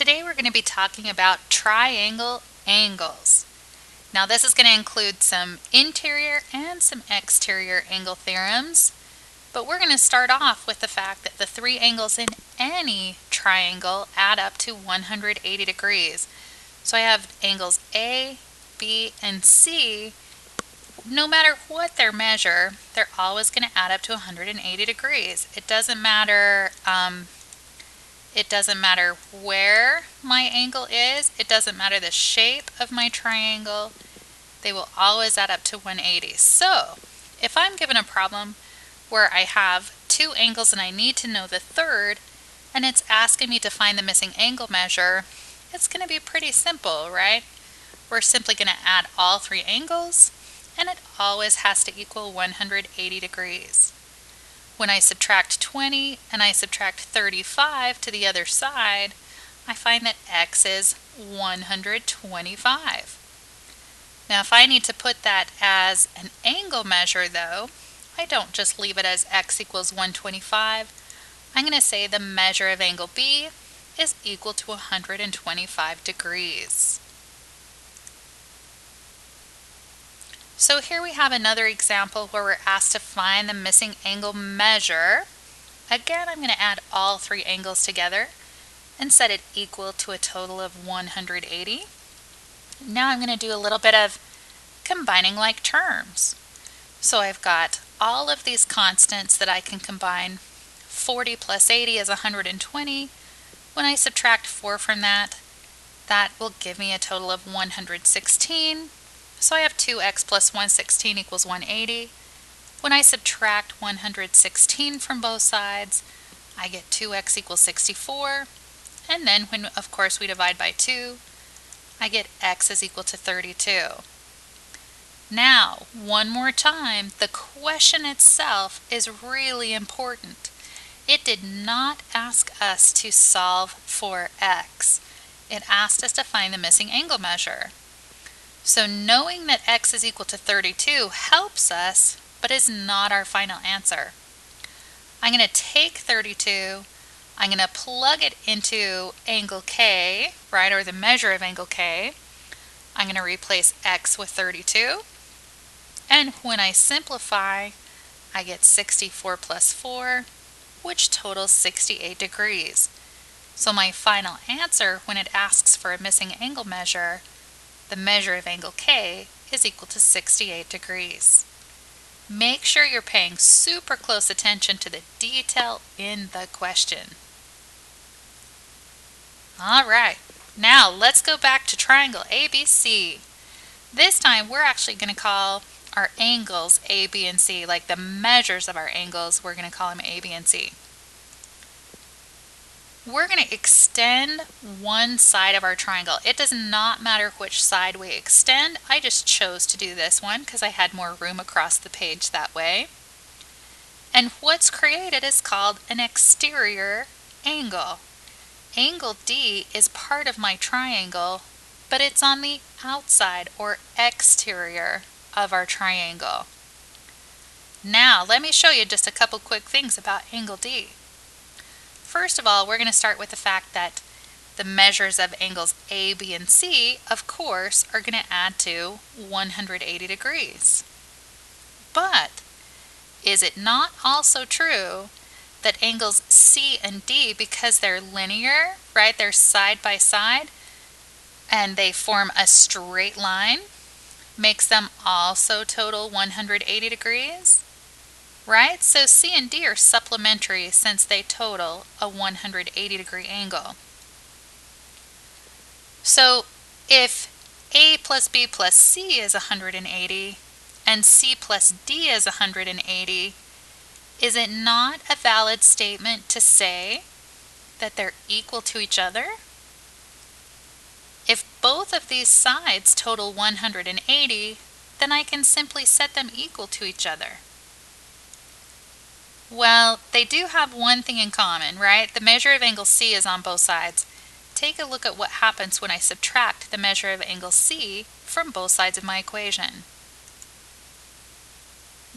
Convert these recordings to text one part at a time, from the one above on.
Today we're going to be talking about triangle angles. Now this is going to include some interior and some exterior angle theorems, but we're going to start off with the fact that the three angles in any triangle add up to 180 degrees. So I have angles A, B, and C. No matter what their measure, they're always going to add up to 180 degrees. It doesn't matter where my angle is. It doesn't matter the shape of my triangle. They will always add up to 180. So if I'm given a problem where I have two angles and I need to know the third, and it's asking me to find the missing angle measure, it's going to be pretty simple, right? We're simply going to add all three angles, and it always has to equal 180 degrees. When I subtract 20 and I subtract 35 to the other side, I find that x is 125. Now if I need to put that as an angle measure though, I don't just leave it as x equals 125. I'm going to say the measure of angle B is equal to 125 degrees. So here we have another example where we're asked to find the missing angle measure. Again, I'm going to add all three angles together and set it equal to a total of 180. Now I'm going to do a little bit of combining like terms. So I've got all of these constants that I can combine. 40 plus 80 is 120. When I subtract 4 from that, that will give me a total of 116. So I have 2x plus 116 equals 180. When I subtract 116 from both sides, I get 2x equals 64. And then when, of course, we divide by 2, I get x is equal to 32. Now, one more time, the question itself is really important. It did not ask us to solve for x. It asked us to find the missing angle measure. So knowing that x is equal to 32 helps us, but is not our final answer. I'm going to take 32, I'm going to plug it into angle K, right, or the measure of angle K. I'm going to replace x with 32. And when I simplify, I get 64 plus 4, which totals 68 degrees. So my final answer when it asks for a missing angle measure, the measure of angle K is equal to 68 degrees. Make sure you're paying super close attention to the detail in the question. All right, now let's go back to triangle ABC. This time we're actually going to call our angles A, B, and C, like the measures of our angles, we're going to call them A, B, and C. We're going to extend one side of our triangle. It does not matter which side we extend. I just chose to do this one because I had more room across the page that way. And what's created is called an exterior angle. Angle D is part of my triangle, but it's on the outside or exterior of our triangle. Now let me show you just a couple quick things about angle D. First of all, we're going to start with the fact that the measures of angles A, B, and C, of course, are going to add to 180 degrees. But is it not also true that angles C and D, because they're linear, right, they're side by side, and they form a straight line, makes them also total 180 degrees? Right? So C and D are supplementary since they total a 180 degree angle. So if A plus B plus C is 180 and C plus D is 180, is it not a valid statement to say that they're equal to each other? If both of these sides total 180, then I can simply set them equal to each other. Well, they do have one thing in common, right? The measure of angle C is on both sides. Take a look at what happens when I subtract the measure of angle C from both sides of my equation.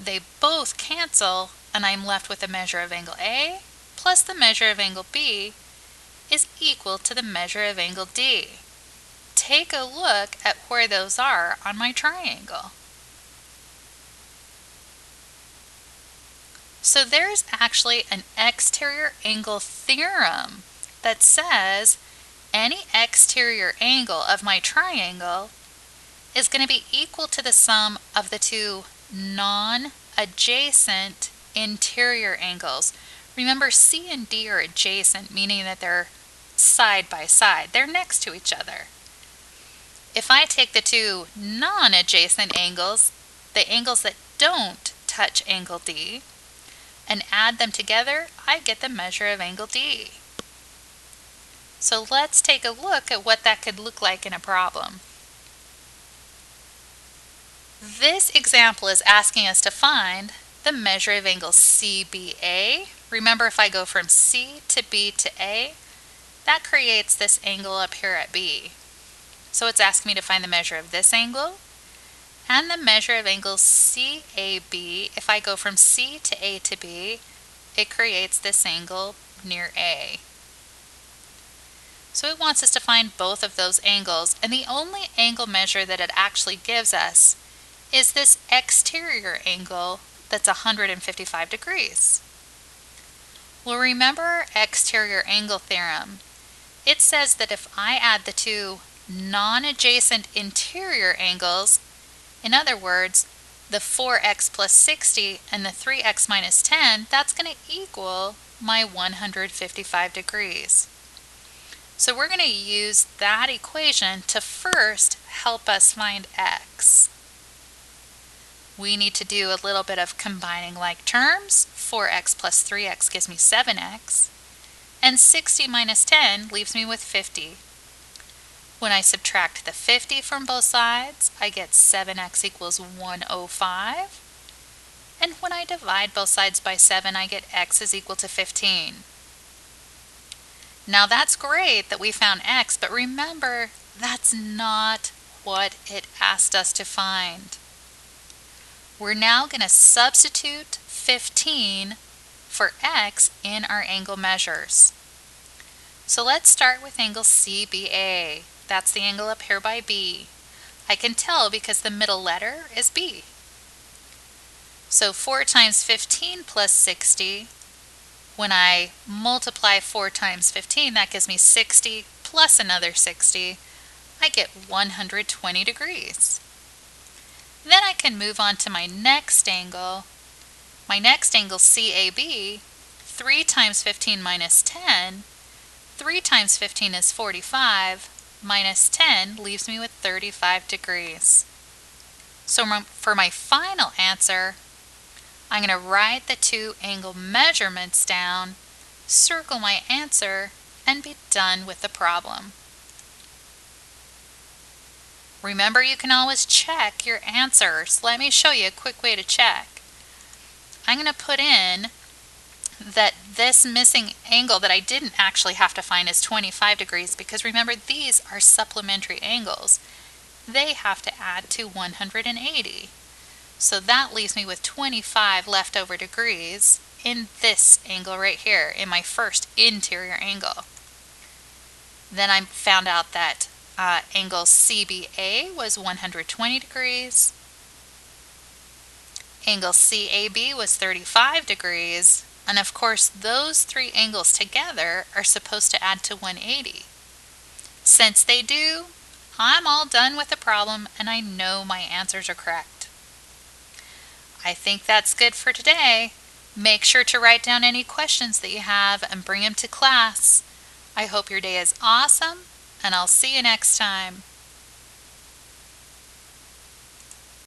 They both cancel, and I'm left with the measure of angle A plus the measure of angle B is equal to the measure of angle D. Take a look at where those are on my triangle. So there's actually an exterior angle theorem that says any exterior angle of my triangle is going to be equal to the sum of the two non-adjacent interior angles. Remember, C and D are adjacent, meaning that they're side by side. They're next to each other. If I take the two non-adjacent angles, the angles that don't touch angle D, and add them together, I get the measure of angle D. So let's take a look at what that could look like in a problem. This example is asking us to find the measure of angle CBA. Remember, if I go from C to B to A, that creates this angle up here at B. So it's asking me to find the measure of this angle and the measure of angle CAB. If I go from C to A to B, it creates this angle near A. So it wants us to find both of those angles, and the only angle measure that it actually gives us is this exterior angle that's 155 degrees. Well, remember our exterior angle theorem. It says that if I add the two non-adjacent interior angles, in other words, the 4x plus 60 and the 3x minus 10, that's going to equal my 155 degrees. So we're going to use that equation to first help us find x. We need to do a little bit of combining like terms. 4x plus 3x gives me 7x, and 60 minus 10 leaves me with 50. When I subtract the 50 from both sides, I get 7x equals 105. And when I divide both sides by 7, I get x is equal to 15. Now that's great that we found x, but remember, that's not what it asked us to find. We're now going to substitute 15 for x in our angle measures. So let's start with angle CBA. That's the angle up here by B. I can tell because the middle letter is B. So 4 times 15 plus 60, when I multiply 4 times 15, that gives me 60 plus another 60. I get 120 degrees. Then I can move on to my next angle. My next angle CAB, 3 times 15 minus 10. 3 times 15 is 45. Minus 10 leaves me with 35 degrees. So for my final answer, I'm going to write the two angle measurements down, circle my answer, and be done with the problem. Remember, you can always check your answers. Let me show you a quick way to check. I'm going to put in that this missing angle that I didn't actually have to find is 25 degrees, because remember, these are supplementary angles. They have to add to 180. So that leaves me with 25 leftover degrees in this angle right here, in my first interior angle. Then I found out that angle CBA was 120 degrees. Angle CAB was 35 degrees. And of course, those three angles together are supposed to add to 180. Since they do, I'm all done with the problem and I know my answers are correct. I think that's good for today. Make sure to write down any questions that you have and bring them to class. I hope your day is awesome, and I'll see you next time.